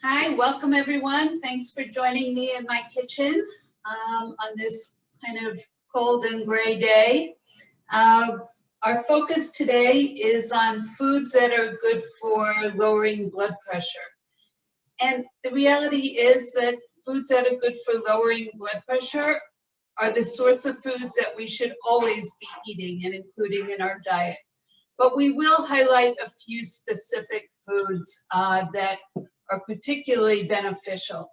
Hi, welcome everyone. Thanks for joining me in my kitchen on this kind of cold and gray day. Our focus today is on foods that are good for lowering blood pressure. And the reality is that foods that are good for lowering blood pressure are the sorts of foods that we should always be eating and including in our diet. But we will highlight a few specific foods that are particularly beneficial.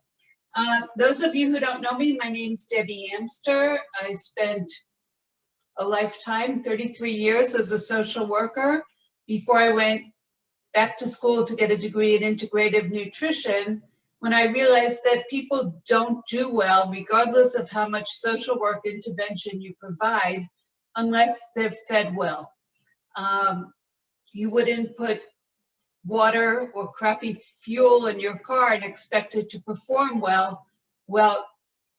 Those of you who don't know me, my name's Debbie Amster. I spent a lifetime, 33 years as a social worker before I went back to school to get a degree in integrative nutrition, when I realized that people don't do well, regardless of how much social work intervention you provide, unless they're fed well. You wouldn't put water or crappy fuel in your car and expect it to perform well. Well,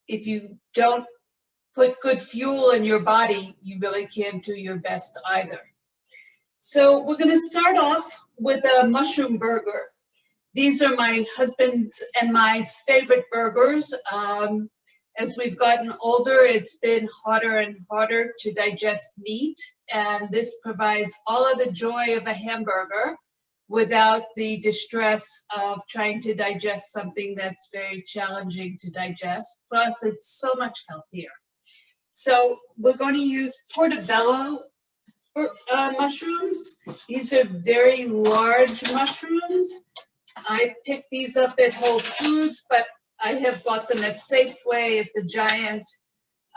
if you don't put good fuel in your body, you really can't do your best either. So we're going to start off with a mushroom burger. These are my husband's and my favorite burgers. As we've gotten older, it's been harder and harder to digest meat, and this provides all of the joy of a hamburger without the distress of trying to digest something that's very challenging to digest. Plus, it's so much healthier. So we're going to use portobello mushrooms. These are very large mushrooms. I picked these up at Whole Foods, but I have bought them at Safeway, at the Giant.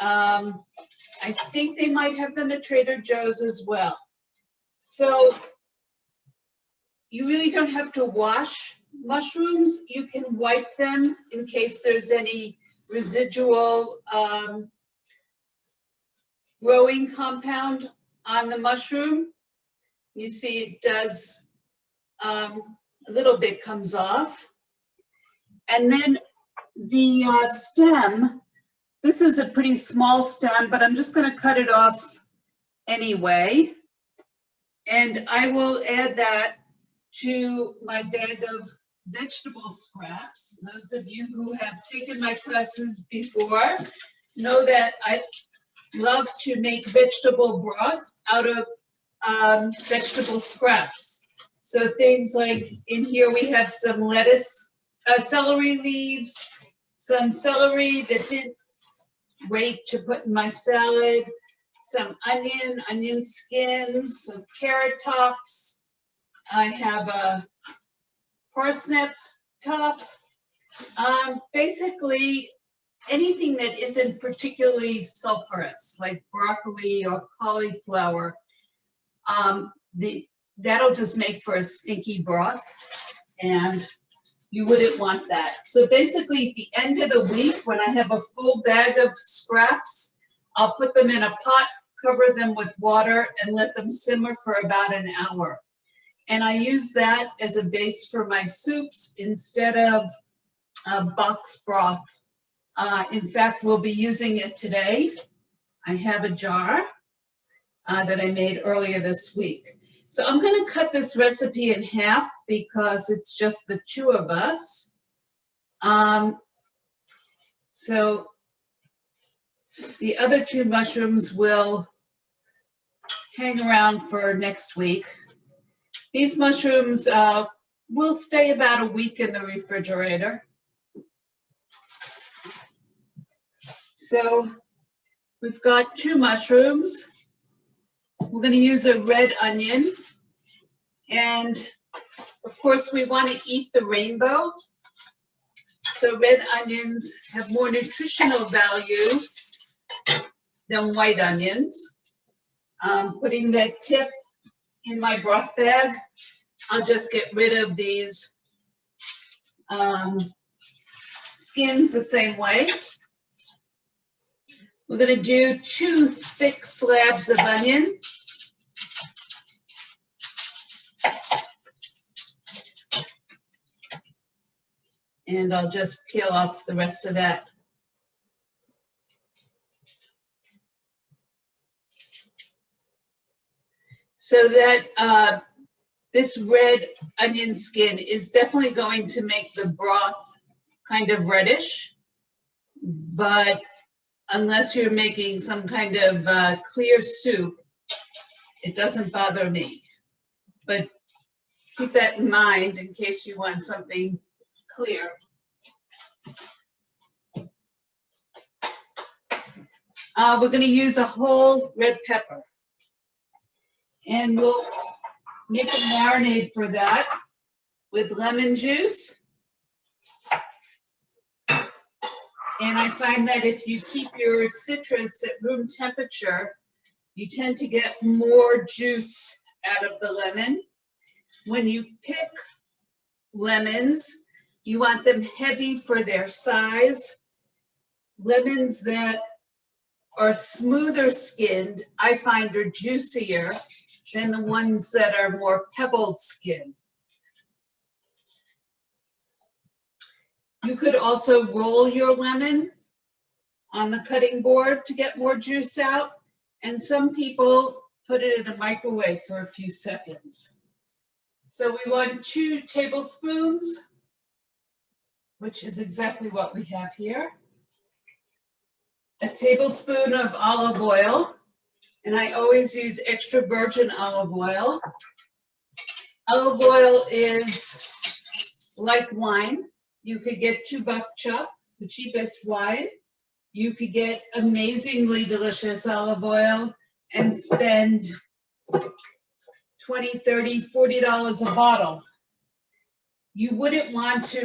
I think they might have them at Trader Joe's as well. So you really don't have to wash mushrooms. You can wipe them in case there's any residual growing compound on the mushroom. You see it does, a little bit comes off. And then the stem, this is a pretty small stem, but I'm just going to cut it off anyway. And I will add that to my bag of vegetable scraps. Those of you who have taken my classes before know that I love to make vegetable broth out of vegetable scraps. So things like in here we have some lettuce, celery leaves, some celery that didn't wait to put in my salad, some onion skins, some carrot tops. I have a parsnip top. Basically, anything that isn't particularly sulfurous, like broccoli or cauliflower, that'll just make for a stinky broth, and you wouldn't want that. So basically, at the end of the week, when I have a full bag of scraps, I'll put them in a pot, cover them with water, and let them simmer for about an hour. And I use that as a base for my soups instead of box broth. In fact, we'll be using it today. I have a jar that I made earlier this week. So I'm going to cut this recipe in half because it's just the two of us. So the other two mushrooms will hang around for next week. These mushrooms will stay about a week in the refrigerator. So we've got two mushrooms. We're going to use a red onion. And of course, we want to eat the rainbow. So red onions have more nutritional value than white onions. Putting that tip in my broth bag, I'll just get rid of these skins the same way. We're going to do 2 thick slabs of onion. And I'll just peel off the rest of that. So that this red onion skin is definitely going to make the broth kind of reddish, but unless you're making some kind of clear soup, it doesn't bother me. But keep that in mind in case you want something clear. We're going to use a whole red pepper. And we'll make a marinade for that with lemon juice. And I find that if you keep your citrus at room temperature, you tend to get more juice out of the lemon. When you pick lemons, you want them heavy for their size. Lemons that are smoother skinned, I find are juicier than the ones that are more pebbled skin. You could also roll your lemon on the cutting board to get more juice out, and some people put it in a microwave for a few seconds. So we want 2 tablespoons, which is exactly what we have here. A tablespoon of olive oil, and I always use extra virgin olive oil. Olive oil is like wine. You could get 2 buck chuck, the cheapest wine. You could get amazingly delicious olive oil and spend $20, $30, $40 a bottle. You wouldn't want to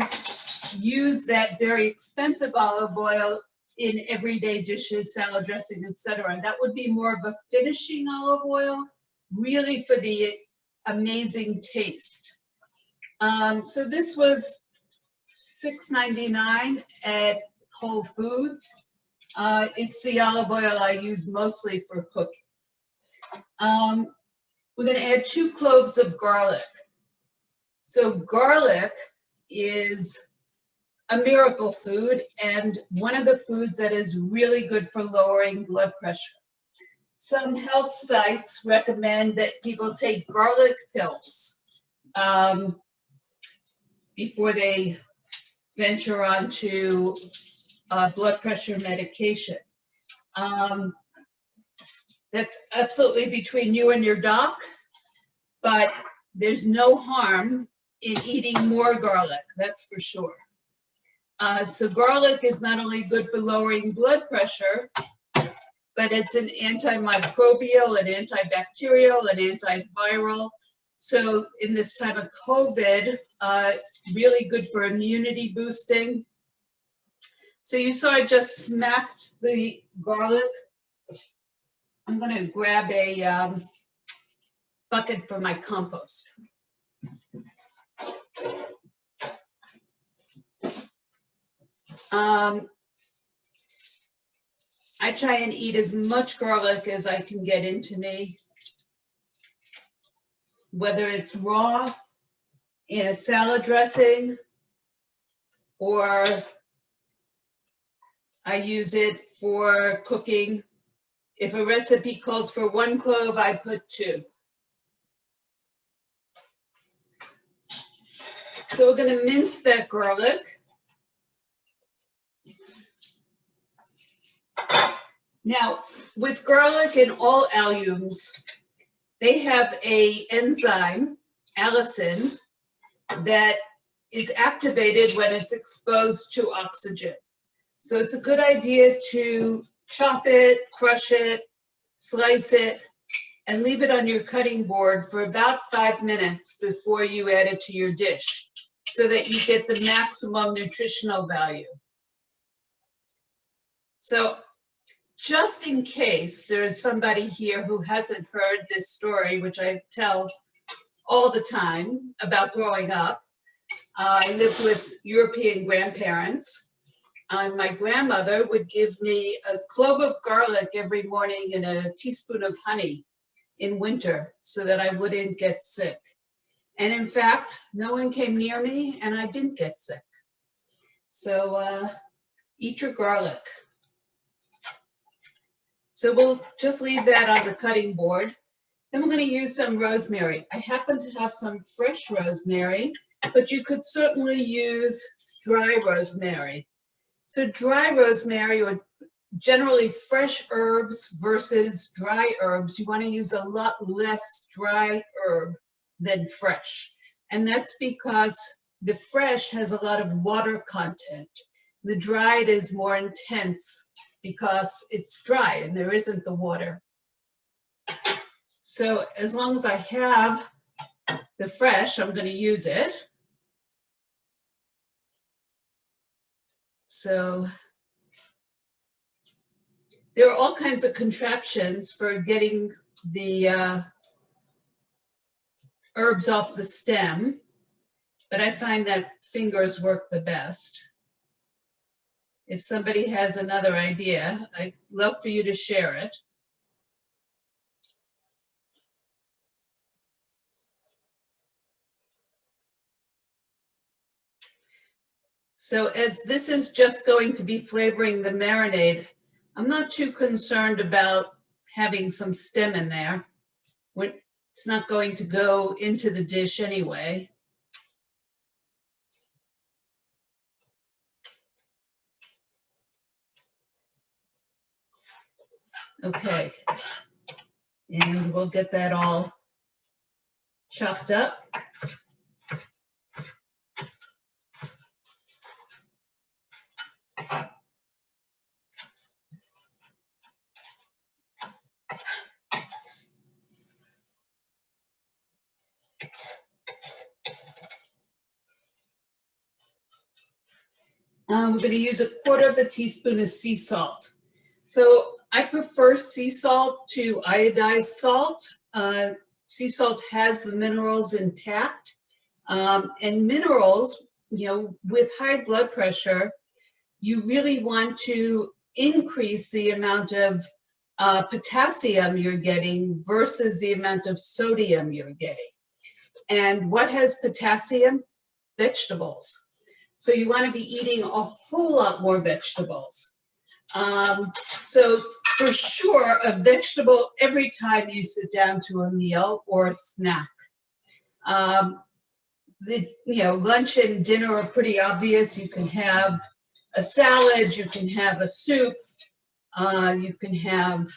use that very expensive olive oil in everyday dishes, salad dressing, etc. That would be more of a finishing olive oil, really for the amazing taste. So this was $6.99 at Whole Foods. It's the olive oil I use mostly for cooking. We're going to add 2 cloves of garlic. So garlic is a miracle food and one of the foods that is really good for lowering blood pressure. Some health sites recommend that people take garlic pills before they venture onto blood pressure medication. That's absolutely between you and your doc, but there's no harm in eating more garlic, that's for sure. So garlic is not only good for lowering blood pressure, but it's an antimicrobial, an antibacterial, an antiviral. So in this time of COVID, really good for immunity boosting. So you saw I just smacked the garlic. I'm going to grab a bucket for my compost. I try and eat as much garlic as I can get into me, whether it's raw in a salad dressing or I use it for cooking. If a recipe calls for 1 clove, I put 2. So we're going to mince that garlic. Now, with garlic and all alliums, they have an enzyme, allicin, that is activated when it's exposed to oxygen. So it's a good idea to chop it, crush it, slice it, and leave it on your cutting board for about 5 minutes before you add it to your dish so that you get the maximum nutritional value. So just in case there's somebody here who hasn't heard this story, which I tell all the time about growing up, I lived with European grandparents. My grandmother would give me a clove of garlic every morning and a teaspoon of honey in winter so that I wouldn't get sick. And in fact, no one came near me and I didn't get sick. So eat your garlic. So we'll just leave that on the cutting board. Then we're going to use some rosemary. I happen to have some fresh rosemary, but you could certainly use dry rosemary. So dry rosemary, or generally fresh herbs versus dry herbs, you want to use a lot less dry herb than fresh. And that's because the fresh has a lot of water content. The dried is more intense because it's dry and there isn't the water. So as long as I have the fresh, I'm going to use it. So there are all kinds of contraptions for getting the herbs off the stem, but I find that fingers work the best. If somebody has another idea, I'd love for you to share it. So as this is just going to be flavoring the marinade, I'm not too concerned about having some stem in there. It's not going to go into the dish anyway. Okay, and we'll get that all chopped up. We're going to use 1/4 teaspoon of sea salt. So I prefer sea salt to iodized salt. Sea salt has the minerals intact. And minerals, with high blood pressure, you really want to increase the amount of potassium you're getting versus the amount of sodium you're getting. And what has potassium? Vegetables. So you want to be eating a whole lot more vegetables. So for sure, a vegetable every time you sit down to a meal or a snack. Lunch and dinner are pretty obvious. You can have a salad, you can have a soup, you can have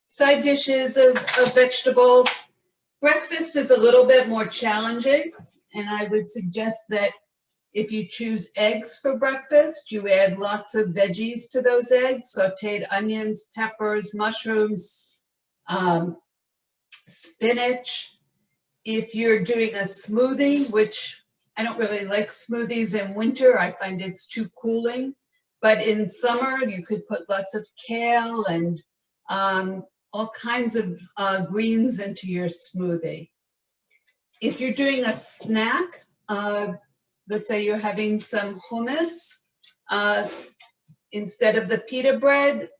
side dishes of vegetables. Breakfast is a little bit more challenging, and I would suggest that if you choose eggs for breakfast, you add lots of veggies to those eggs, sauteed onions, peppers, mushrooms, spinach. If you're doing a smoothie, which I don't really like smoothies in winter, I find it's too cooling, but in summer you could put lots of kale and all kinds of greens into your smoothie. If you're doing a snack, let's say you're having some hummus, instead of the pita bread,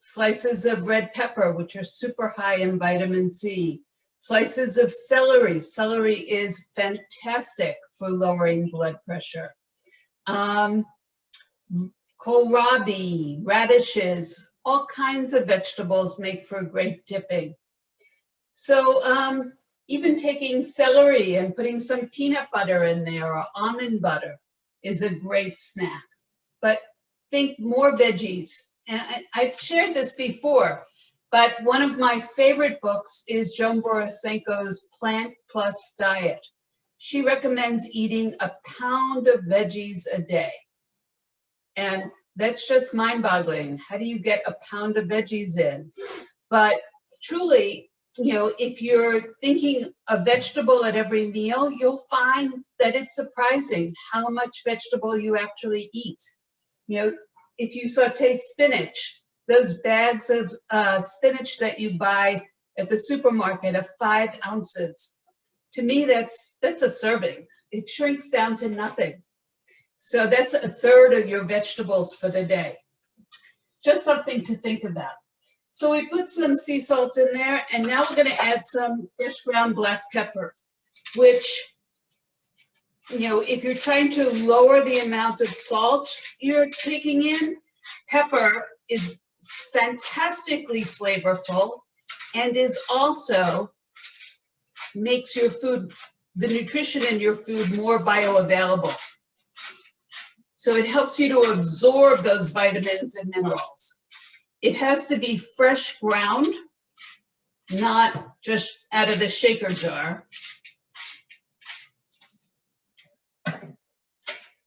slices of red pepper, which are super high in vitamin C. Slices of celery. Celery is fantastic for lowering blood pressure. Kohlrabi, radishes, all kinds of vegetables make for great dipping. So even taking celery and putting some peanut butter in there or almond butter is a great snack. But think more veggies. And I've shared this before, but one of my favorite books is Joan Borisenko's Plant Plus Diet. She recommends eating 1 pound of veggies a day. And that's just mind-boggling. How do you get 1 pound of veggies in? But truly, if you're thinking a vegetable at every meal, you'll find that it's surprising how much vegetable you actually eat. If you saute spinach, those bags of spinach that you buy at the supermarket are 5 ounces. To me, that's a serving. It shrinks down to nothing. So that's 1/3 of your vegetables for the day. Just something to think about. So we put some sea salt in there, and now we're going to add some fresh ground black pepper, which, if you're trying to lower the amount of salt you're taking in, pepper is fantastically flavorful, and is also makes your food, the nutrition in your food, more bioavailable. So it helps you to absorb those vitamins and minerals. It has to be fresh ground, not just out of the shaker jar.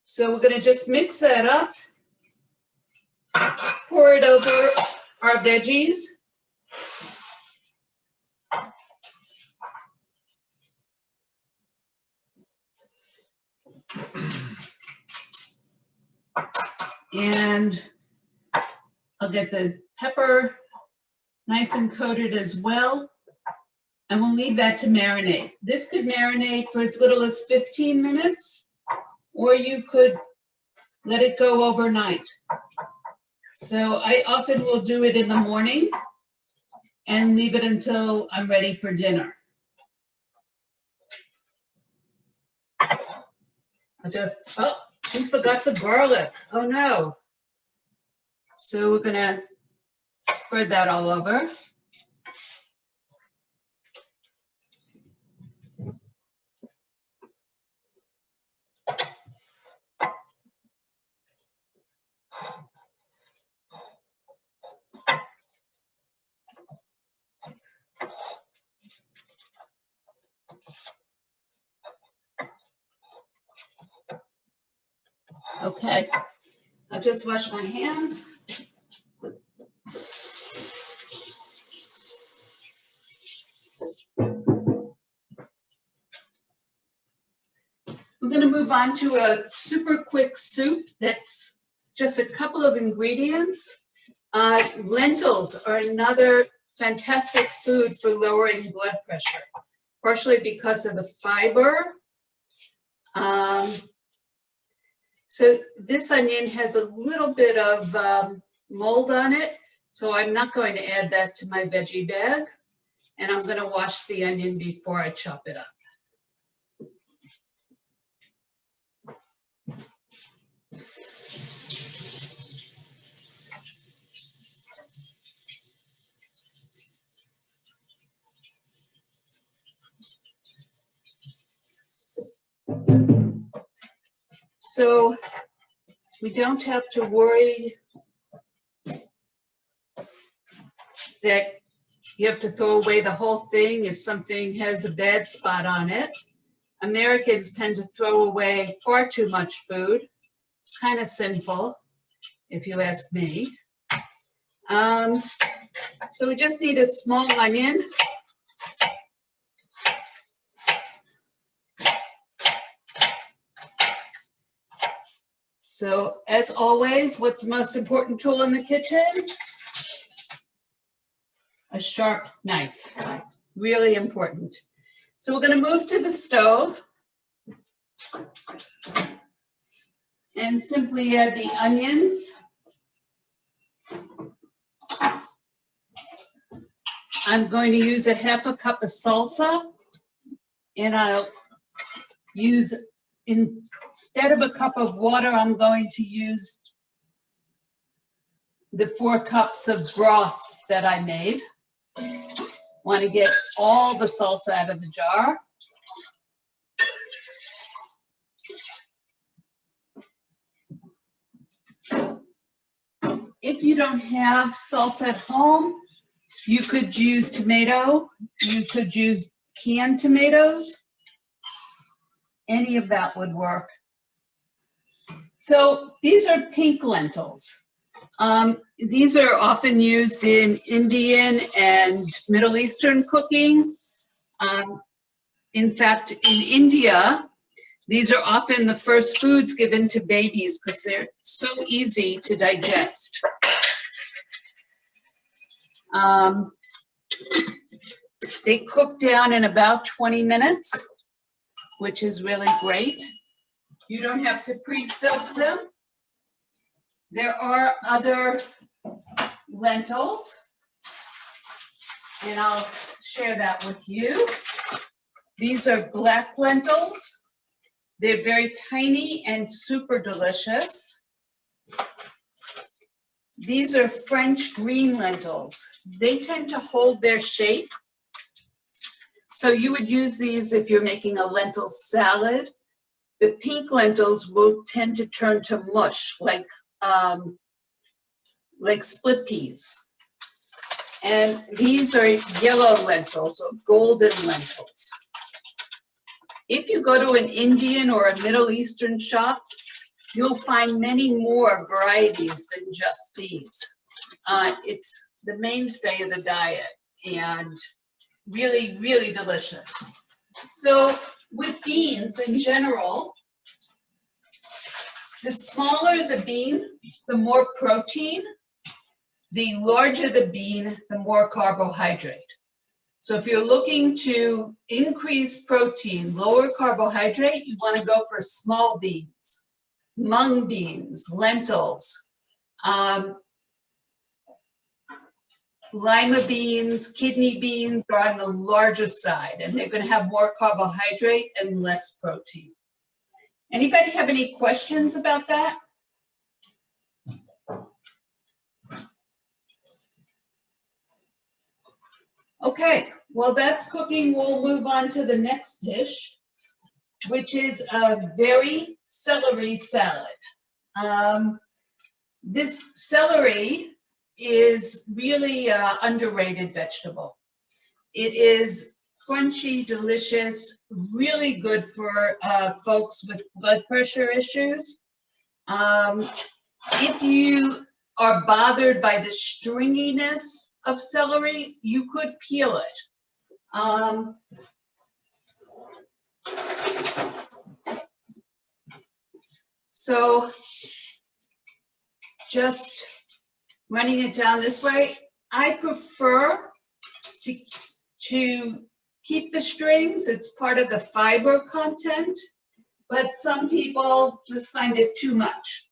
So we're going to just mix that up, pour it over our veggies. And I'll get the pepper nice and coated as well. And we'll leave that to marinate. This could marinate for as little as 15 minutes, or you could let it go overnight. So I often will do it in the morning and leave it until I'm ready for dinner. We forgot the garlic. Oh no. So we're gonna spread that all over. Okay, I'll just wash my hands. We're going to move on to a super quick soup that's just a couple of ingredients. Lentils are another fantastic food for lowering blood pressure, partially because of the fiber. So this onion has a little bit of mold on it, so I'm not going to add that to my veggie bag. And I'm going to wash the onion before I chop it up. So we don't have to worry that you have to throw away the whole thing if something has a bad spot on it. Americans tend to throw away far too much food. It's kind of sinful, if you ask me. So we just need a small onion. So as always, what's the most important tool in the kitchen? A sharp knife, really important. So we're going to move to the stove and simply add the onions. I'm going to use a half a cup of salsa, and I'll use, instead of a cup of water, I'm going to use the 4 cups of broth that I made. Want to get all the salsa out of the jar. If you don't have salsa at home, you could use tomato, you could use canned tomatoes. Any of that would work. So these are pink lentils. These are often used in Indian and Middle Eastern cooking. In fact, in India, these are often the first foods given to babies because they're so easy to digest. They cook down in about 20 minutes, which is really great. You don't have to pre-soak them. There are other lentils, and I'll share that with you. These are black lentils. They're very tiny and super delicious. These are French green lentils. They tend to hold their shape. So you would use these if you're making a lentil salad. The pink lentils will tend to turn to mush, like split peas. And these are yellow lentils or golden lentils. If you go to an Indian or a Middle Eastern shop, you'll find many more varieties than just these. It's the mainstay of the diet and really, really delicious. So with beans in general, the smaller the bean, the more protein. The larger the bean, the more carbohydrate. So if you're looking to increase protein, lower carbohydrate, you want to go for small beans, mung beans, lentils, lima beans, kidney beans are on the larger side, and they're going to have more carbohydrate and less protein. Anybody have any questions about that? Okay, well, that's cooking. We'll move on to the next dish, which is a very celery salad. This celery is really an underrated vegetable. It is crunchy, delicious, really good for folks with blood pressure issues. If you are bothered by the stringiness of celery, you could peel it. So just running it down this way, I prefer to keep the strings. It's part of the fiber content, but some people just find it too much.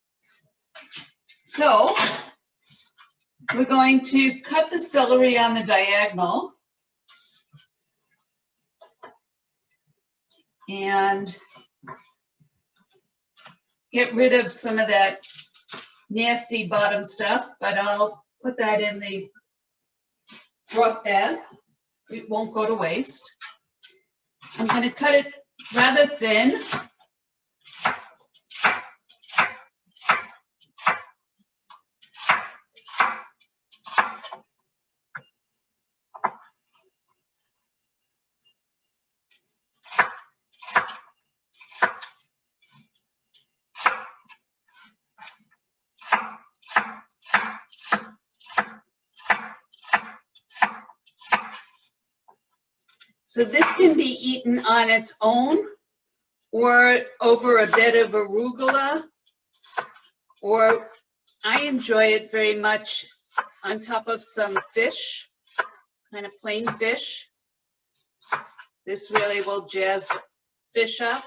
So we're going to cut the celery on the diagonal and get rid of some of that nasty bottom stuff, but I'll put that in the broth bag. It won't go to waste. I'm going to cut it rather thin. So this can be eaten on its own or over a bed of arugula, or I enjoy it very much on top of some fish, kind of plain fish. This really will jazz fish up.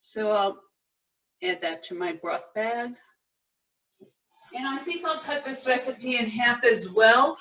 So I'll add that to my broth bag. And I think I'll cut this recipe in half as well.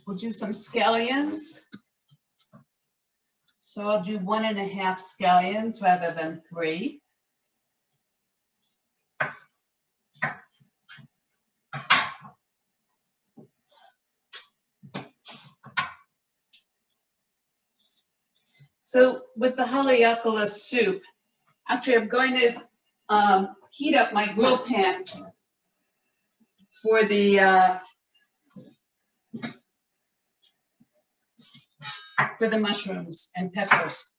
We'll do some scallions. So I'll do 1.5 scallions rather than 3. So with the haleakala soup, actually I'm going to heat up my grill pan for the mushrooms and peppers.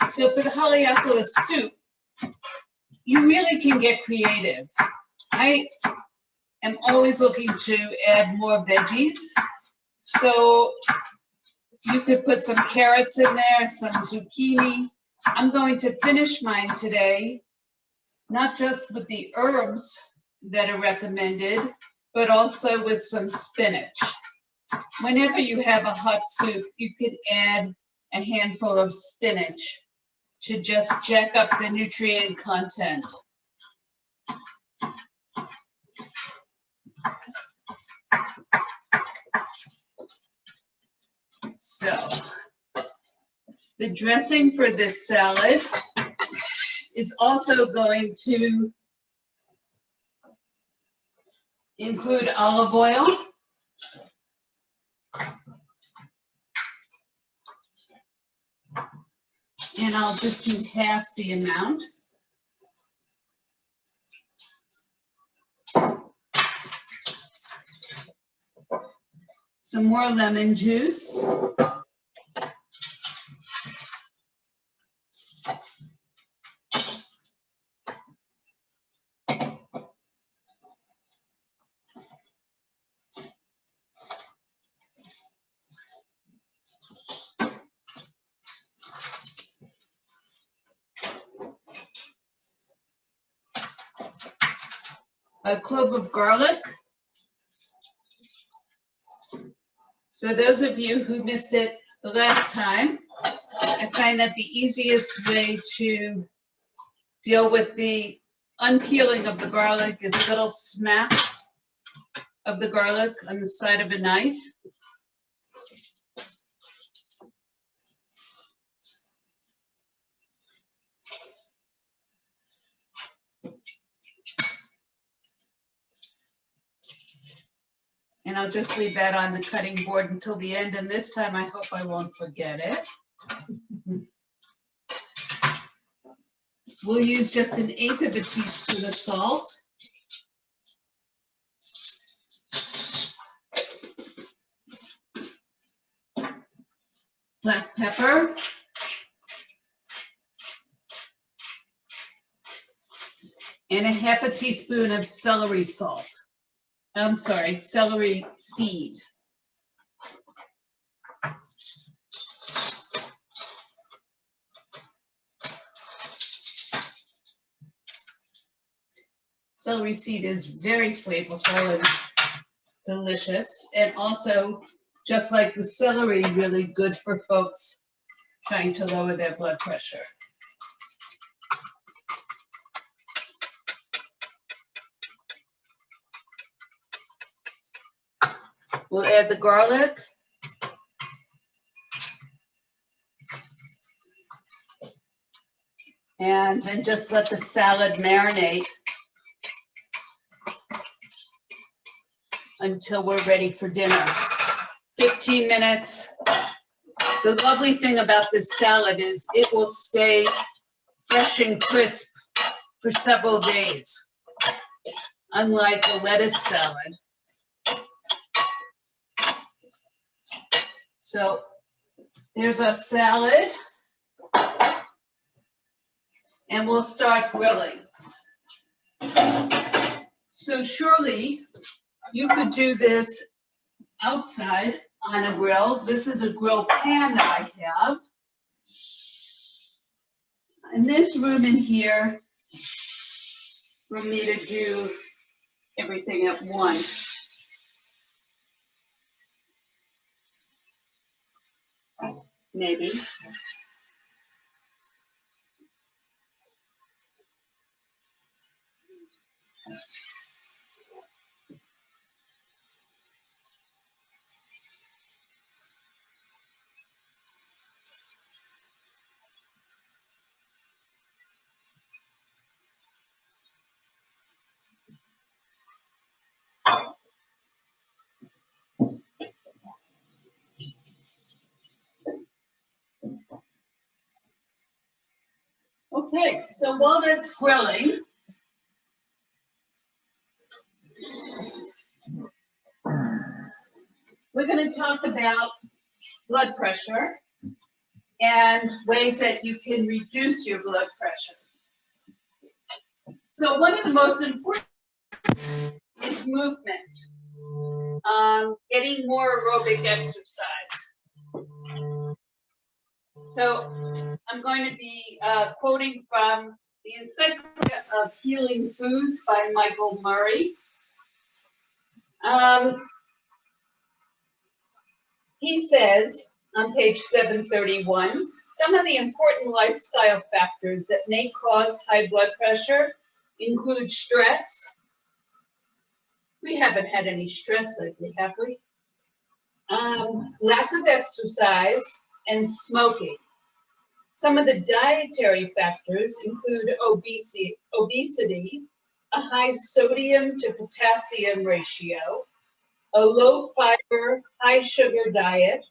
So for the haleakala soup, you really can get creative. I am always looking to add more veggies. So you could put some carrots in there, some zucchini. I'm going to finish mine today, not just with the herbs that are recommended, but also with some spinach. Whenever you have a hot soup, you could add a handful of spinach to just jack up the nutrient content. So, the dressing for this salad is also going to include olive oil, and I'll just do half the amount. Some more lemon juice. A clove of garlic. So those of you who missed it the last time, I find that the easiest way to deal with the unpeeling of the garlic is a little smack of the garlic on the side of a knife. And I'll just leave that on the cutting board until the end, and this time I hope I won't forget it. We'll use just 1/8 of a teaspoon of salt. Black pepper. And 1/2 teaspoon of celery salt. I'm sorry, celery seed. Celery seed is very flavorful and delicious, and also, just like the celery, really good for folks trying to lower their blood pressure. We'll add the garlic. And then just let the salad marinate until we're ready for dinner. 15 minutes. The lovely thing about this salad is it will stay fresh and crisp for several days, unlike a lettuce salad. So there's our salad, and we'll start grilling. So surely you could do this outside on a grill. This is a grill pan that I have. And there's room in here for me to do everything at once. Maybe. Okay, so while that's grilling, we're going to talk about blood pressure and ways that you can reduce your blood pressure. So one of the most important is movement. getting more aerobic exercise. So I'm going to be quoting from the Encyclopedia of Healing Foods by Michael Murray. He says on page 731, some of the important lifestyle factors that may cause high blood pressure include stress. We haven't had any stress lately, have we? Lack of exercise and smoking. Some of the dietary factors include obesity, a high sodium to potassium ratio, a low fiber, high sugar diet,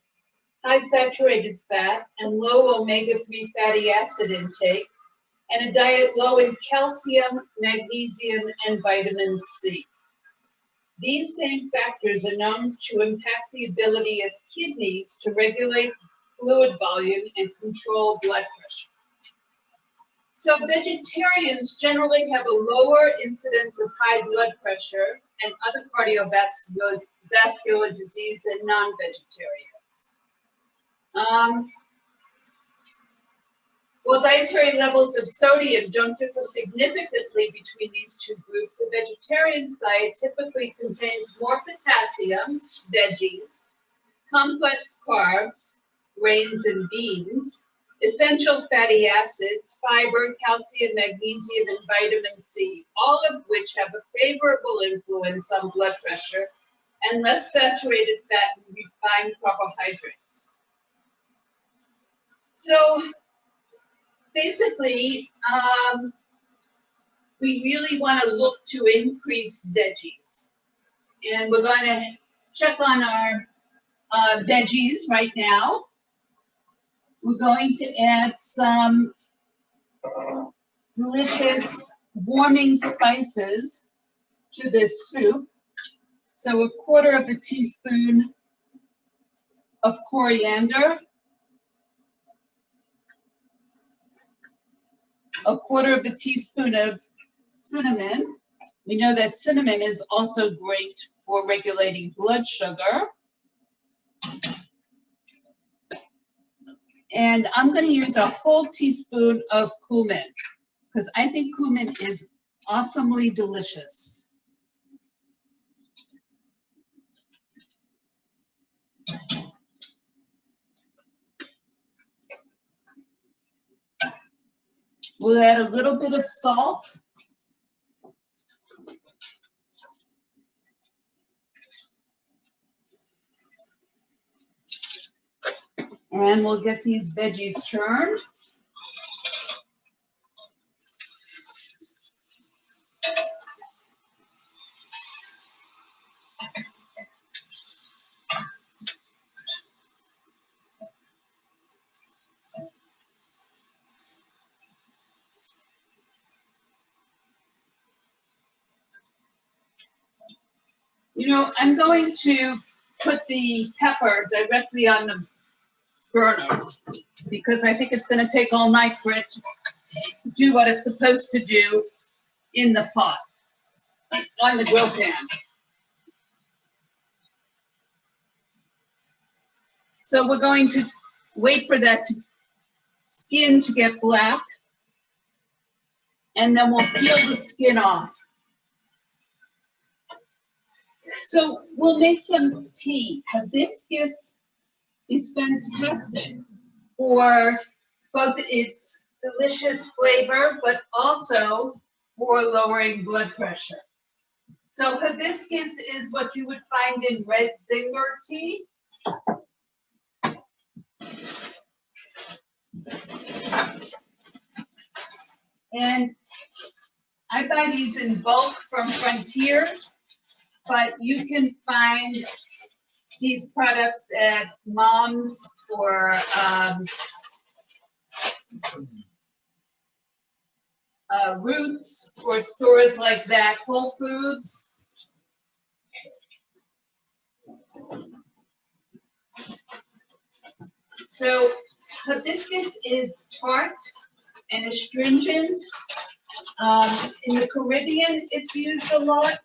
high saturated fat, and low omega-3 fatty acid intake, and a diet low in calcium, magnesium, and vitamin C. These same factors are known to impact the ability of kidneys to regulate fluid volume and control blood pressure. So vegetarians generally have a lower incidence of high blood pressure and other cardiovascular disease than non-vegetarians. While dietary levels of sodium don't differ significantly between these two groups, a vegetarian's diet typically contains more potassium, veggies, complex carbs, grains and beans, essential fatty acids, fiber, calcium, magnesium, and vitamin C, all of which have a favorable influence on blood pressure, and less saturated fat and refined carbohydrates. So basically, we really want to look to increase veggies. And we're going to check on our veggies right now. We're going to add some delicious warming spices to this soup. So a quarter of a teaspoon of coriander, a quarter of a teaspoon of cinnamon. We know that cinnamon is also great for regulating blood sugar. And I'm going to use a whole teaspoon of cumin because I think cumin is awesomely delicious. We'll add a little bit of salt. And we'll get these veggies turned. You know, I'm going to put the pepper directly on the burner because I think it's going to take all night for it to do what it's supposed to do in the pot, on the grill pan. So we're going to wait for that skin to get black, and then we'll peel the skin off. So we'll make some tea. Hibiscus is fantastic for both its delicious flavor, but also for lowering blood pressure. So hibiscus is what you would find in red zinger tea. And I buy these in bulk from Frontier, but you can find these products at Mom's or Roots or stores like that, Whole Foods. So hibiscus is tart and astringent. In the Caribbean, it's used a lot.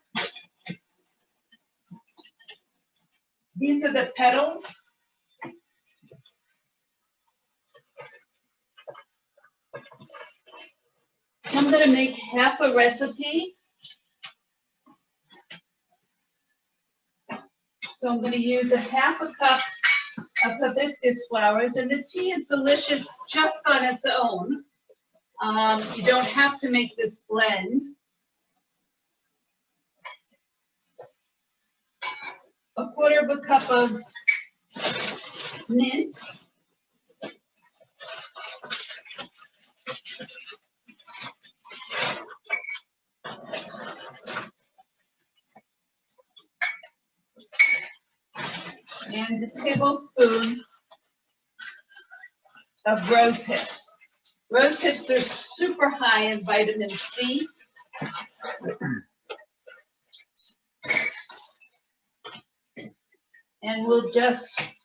These are the petals. I'm going to make half a recipe. So I'm going to use a half a cup of hibiscus flowers, and the tea is delicious just on its own. You don't have to make this blend. A quarter of a cup of mint. And a tablespoon of rose hips. Rose hips are super high in vitamin C. And we'll just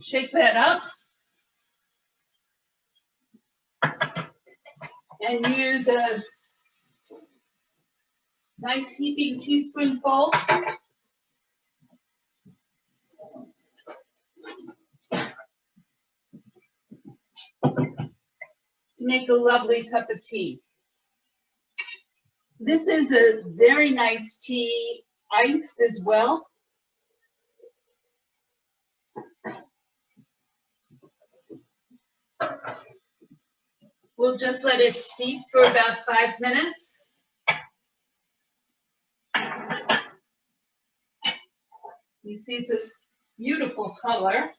shake that up and use a nice heaping teaspoonful to make a lovely cup of tea. This is a very nice tea, iced as well. We'll just let it steep for about 5 minutes. You see it's a beautiful color.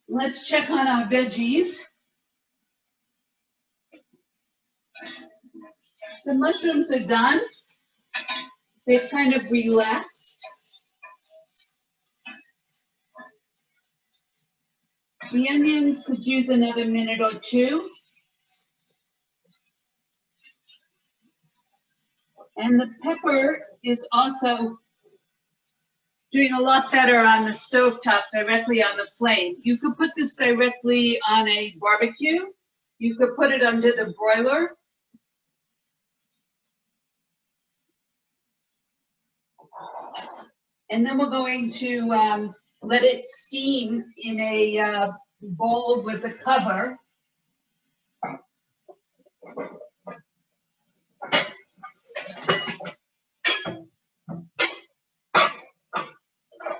Let's check on our veggies. The mushrooms are done. They've kind of relaxed. The onions could use another minute or two. And the pepper is also doing a lot better on the stovetop, directly on the flame. You could put this directly on a barbecue. You could put it under the broiler. And then we're going to let it steam in a bowl with a cover.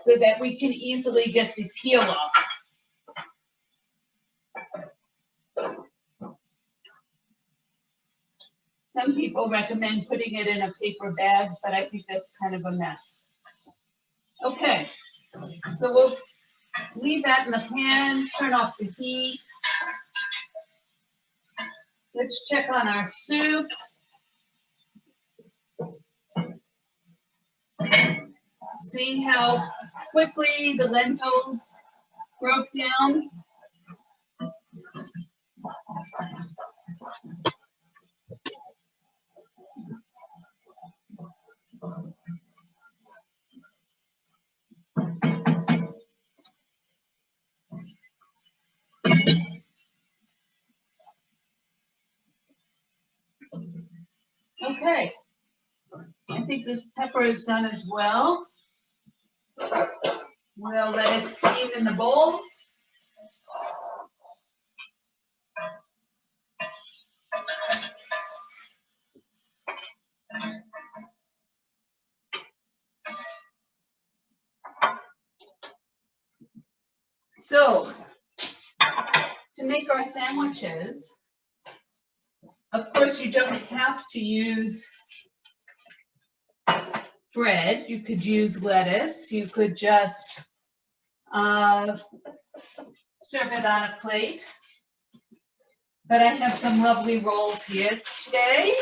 So that we can easily get the peel off. Some people recommend putting it in a paper bag, but I think that's kind of a mess. Okay, so we'll leave that in the pan, turn off the heat. Let's check on our soup. See how quickly the lentils broke down. Okay, I think this pepper is done as well. We'll let it steam in the bowl. So, to make our sandwiches, of course you don't have to use bread. You could use lettuce. You could just serve it on a plate. But I have some lovely rolls here today.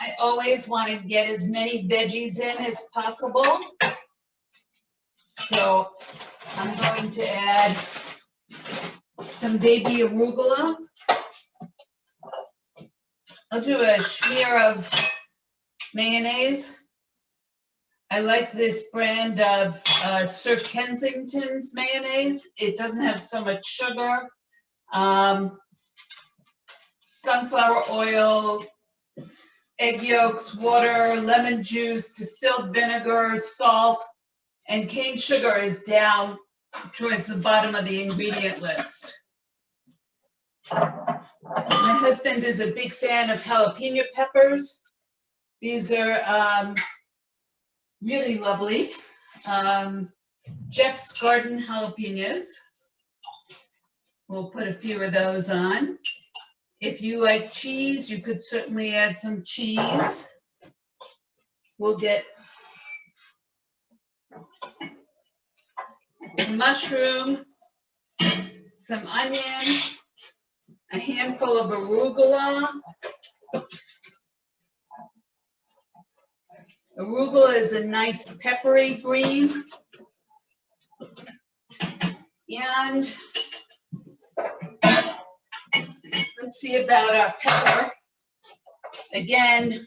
I always want to get as many veggies in as possible. So I'm going to add some baby arugula. I'll do a smear of mayonnaise. I like this brand of Sir Kensington's mayonnaise. It doesn't have so much sugar. Sunflower oil, egg yolks, water, lemon juice, distilled vinegar, salt, and cane sugar is down towards the bottom of the ingredient list. My husband is a big fan of jalapeno peppers. These are really lovely. Jeff's Garden jalapenos. We'll put a few of those on. If you like cheese, you could certainly add some cheese. We'll get mushroom, some onion, a handful of arugula. Arugula is a nice peppery green. And let's see about our pepper. Again,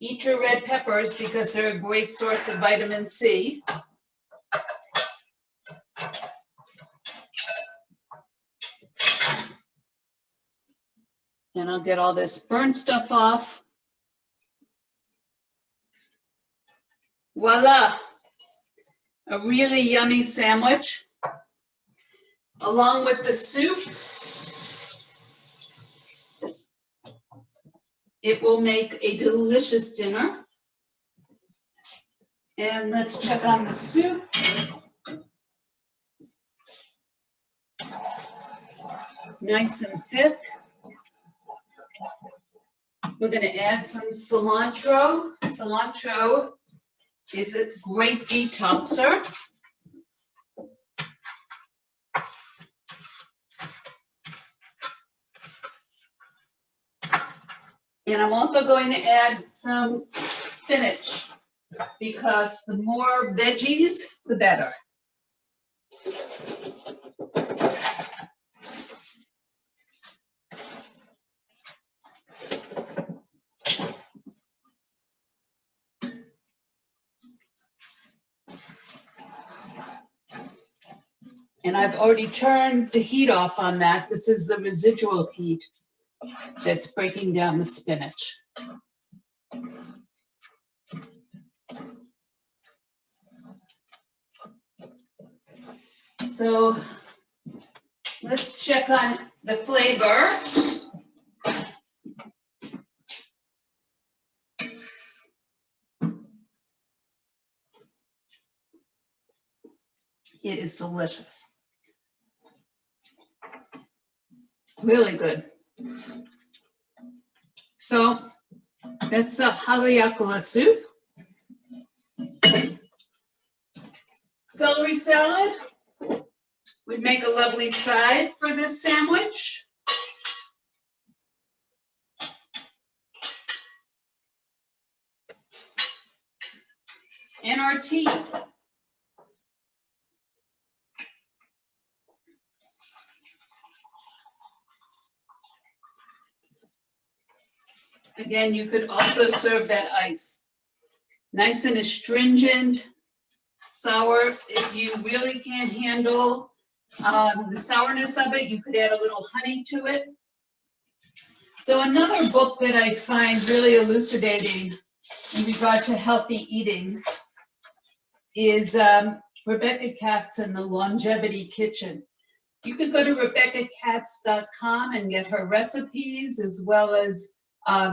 eat your red peppers because they're a great source of vitamin C. And I'll get all this burnt stuff off. Voila, a really yummy sandwich. Along with the soup, it will make a delicious dinner. And let's check on the soup. Nice and thick. We're going to add some cilantro. Cilantro is a great detoxer. And I'm also going to add some spinach because the more veggies, the better. And I've already turned the heat off on that. This is the residual heat that's breaking down the spinach. So let's check on the flavor. It is delicious. Really good. So that's a haleakala soup. Celery salad would make a lovely side for this sandwich. And our tea. Again, you could also serve that ice. Nice and astringent, sour. If you really can't handle the sourness of it, you could add a little honey to it. So another book that I find really elucidating in regard to healthy eating is Rebecca Katz and the Longevity Kitchen. You can go to RebeccaKatz.com and get her recipes as well as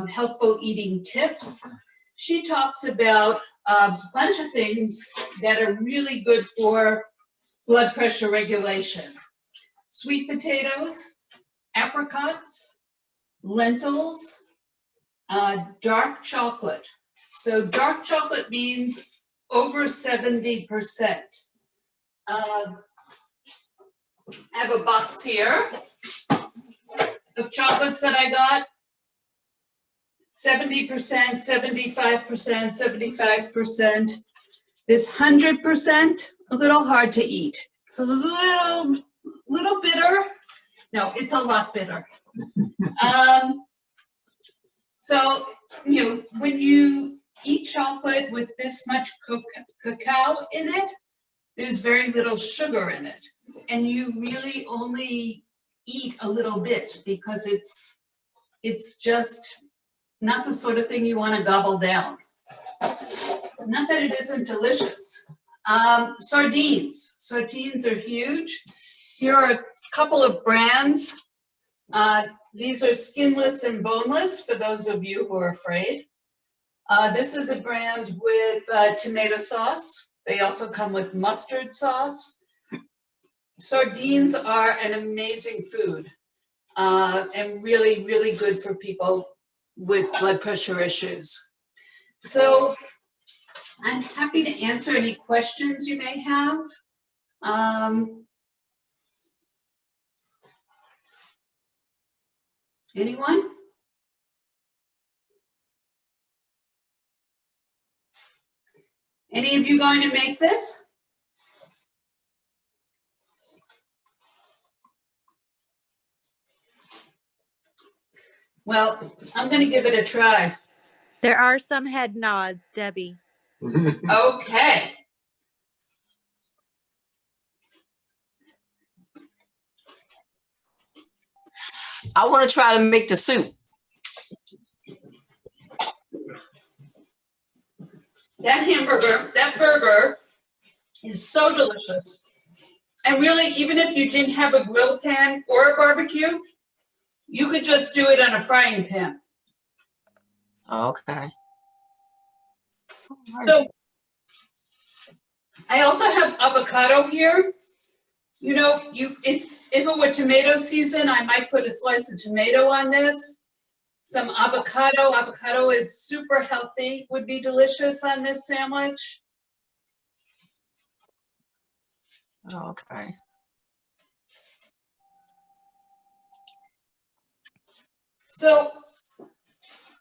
helpful eating tips. She talks about a bunch of things that are really good for blood pressure regulation. Sweet potatoes, apricots, lentils, dark chocolate. So dark chocolate means over 70%. I have a box here of chocolates that I got. 70%, 75%, 75%. This 100%, a little hard to eat. It's a little No, it's a lot bitter. So, when you eat chocolate with this much cacao in it, there's very little sugar in it. And you really only eat a little bit because it's just not the sort of thing you want to gobble down. Not that it isn't delicious. Sardines. Sardines are huge. Here are a couple of brands. These are skinless and boneless for those of you who are afraid. This is a brand with tomato sauce. They also come with mustard sauce. Sardines are an amazing food and really, really good for people with blood pressure issues. So I'm happy to answer any questions you may have. Anyone? Any of you going to make this? Well, I'm going to give it a try. There are some head nods, Debbie. Okay. I want to try to make the soup. That burger is so delicious. And really, even if you didn't have a grill pan or a barbecue, you could just do it on a frying pan. Okay. So I also have avocado here. If it were tomato season, I might put a slice of tomato on this. Some avocado. Avocado is super healthy, would be delicious on this sandwich. Okay. So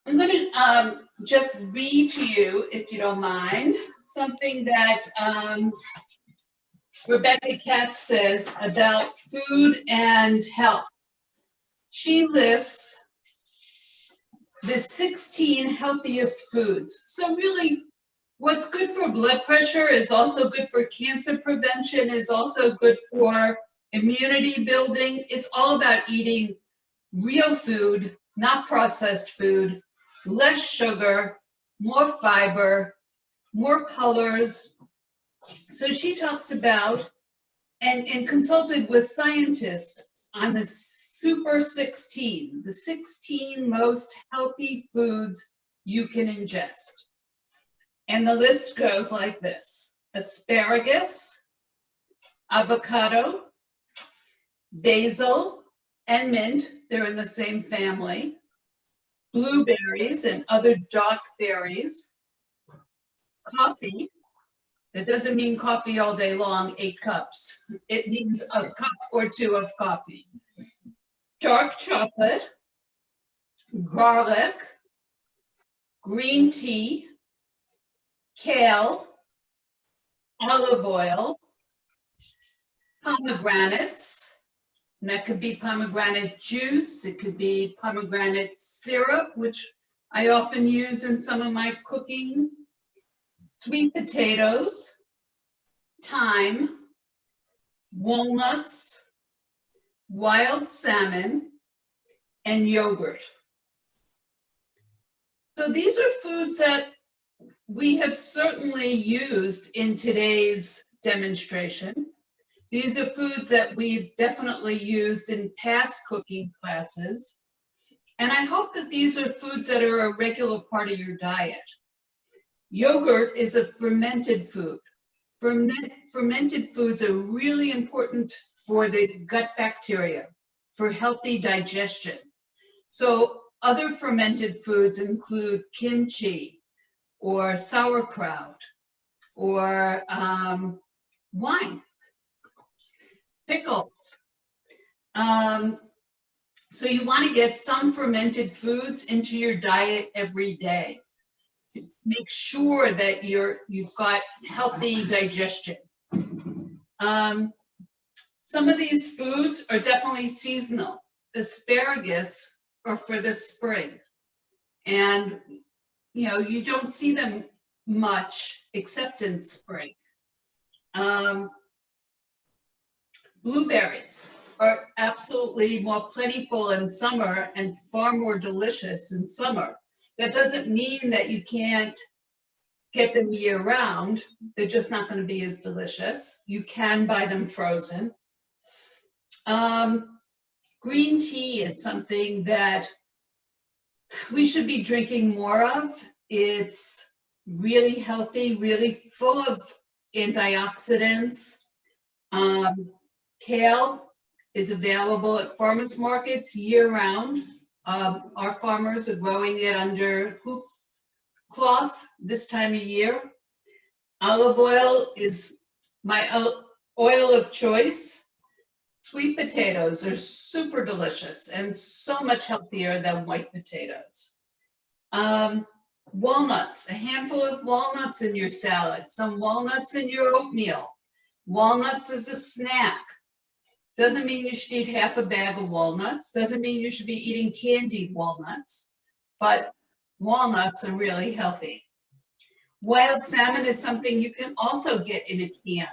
I'm going to just read to you, if you don't mind, something that Rebecca Katz says about food and health. She lists the 16 healthiest foods. So really, what's good for blood pressure is also good for cancer prevention, is also good for immunity building. It's all about eating real food, not processed food, less sugar, more fiber, more colors. So she talks about and consulted with scientists on the Super 16, the 16 most healthy foods you can ingest. And the list goes like this: asparagus, avocado, basil, and mint, they're in the same family, blueberries and other dark berries, coffee. That doesn't mean coffee all day long, 8 cups. It means a cup or 2 of coffee. Dark chocolate, garlic, green tea, kale, olive oil, pomegranates, and that could be pomegranate juice, it could be pomegranate syrup, which I often use in some of my cooking, sweet potatoes, thyme, walnuts, wild salmon, and yogurt. So these are foods that we have certainly used in today's demonstration. These are foods that we've definitely used in past cooking classes. And I hope that these are foods that are a regular part of your diet. Yogurt is a fermented food. Fermented foods are really important for the gut bacteria, for healthy digestion. So other fermented foods include kimchi or sauerkraut or wine, pickles. So you want to get some fermented foods into your diet every day. Make sure that you've got healthy digestion. some of these foods are definitely seasonal. Asparagus are for the spring. And, you know, you don't see them much except in spring. Blueberries are absolutely more plentiful in summer and far more delicious in summer. That doesn't mean that you can't get them year round. They're just not going to be as delicious. You can buy them frozen. Green tea is something that we should be drinking more of. It's really healthy, really full of antioxidants. Kale is available at farmers markets year round. Our farmers are growing it under hoop cloth this time of year. Olive oil is my oil of choice. Sweet potatoes are super delicious and so much healthier than white potatoes. Walnuts, a handful of walnuts in your salad, some walnuts in your oatmeal. Walnuts is a snack. Doesn't mean you should eat half a bag of walnuts. Doesn't mean you should be eating candied walnuts, but walnuts are really healthy. Wild salmon is something you can also get in a can.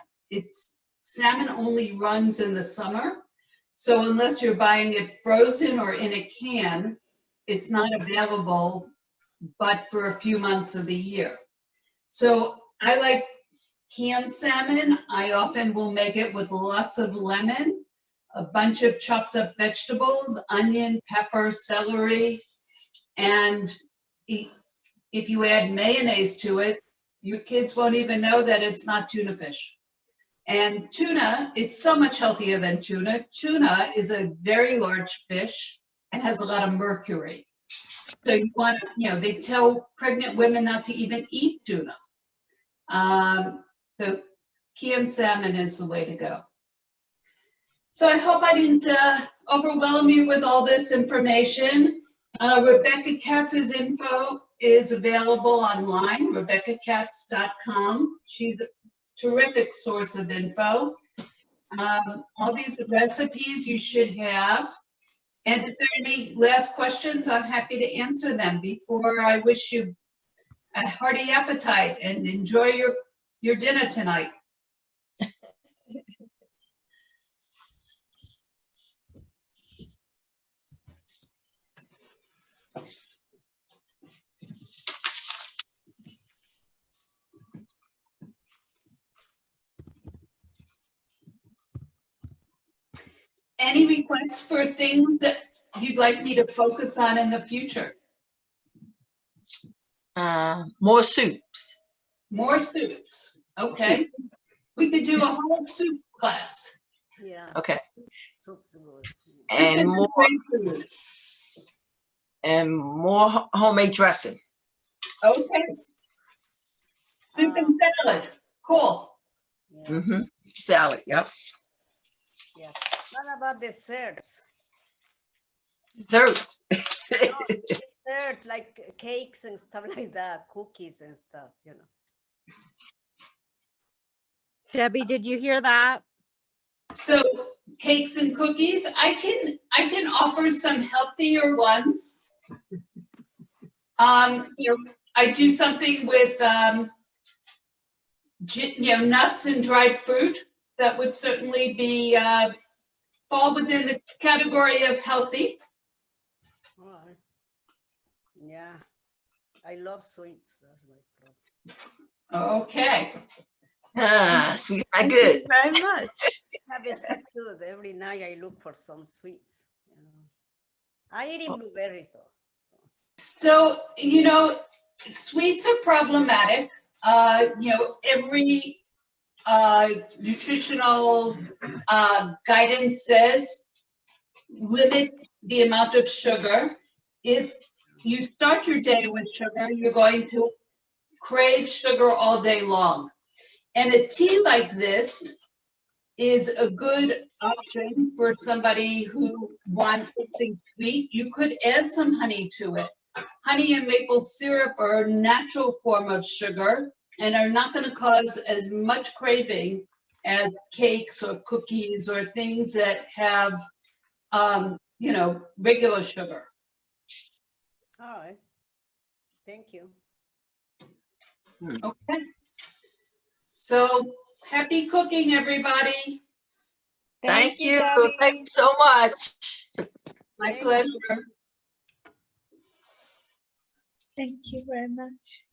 Salmon only runs in the summer, so unless you're buying it frozen or in a can, it's not available but for a few months of the year. So I like canned salmon. I often will make it with lots of lemon, a bunch of chopped up vegetables, onion, pepper, celery, and if you add mayonnaise to it, your kids won't even know that it's not tuna fish. And tuna, it's so much healthier than tuna. Tuna is a very large fish and has a lot of mercury. So you want to, you know, they tell pregnant women not to even eat tuna. So canned salmon is the way to go. So I hope I didn't overwhelm you with all this information. Rebecca Katz's info is available online, RebeccaKatz.com. She's a terrific source of info. All these recipes you should have. And if there are any last questions, I'm happy to answer them before I wish you a hearty appetite and enjoy your dinner tonight. Any requests for things that you'd like me to focus on in the future? More soups. More soups. Okay. We could do a whole soup class. Yeah. Okay. Soup's good. And more Great food. homemade dressing. Okay. Soup and salad. Cool. Yeah. Mm-hmm. Salad. Yep. Yes. What about desserts? Desserts. No, desserts like cakes and stuff like that, cookies and stuff, you know. Debbie, did you hear that? So cakes and cookies, I can offer some healthier ones. You know, I do something with nuts and dried fruit that would certainly be fall within the category of healthy. All right. Yeah. I love sweets. That's my problem. Okay. Sweet's not good. Very much. Have a sweet tooth. Every night I look for some sweets. You know. I eat blueberries though. So, you know, sweets are problematic. You know, every nutritional guidance says limit the amount of sugar. If you start your day with sugar, you're going to crave sugar all day long. And a tea like this is a good option for somebody who wants something sweet. You could add some honey to it. Honey and maple syrup are a natural form of sugar and are not going to cause as much craving as cakes or cookies or things that have, regular sugar. All right. Thank you. Okay. So happy cooking, everybody. Thank you. Debbie. Thank you so much. My Thank you. pleasure. Thank you very much.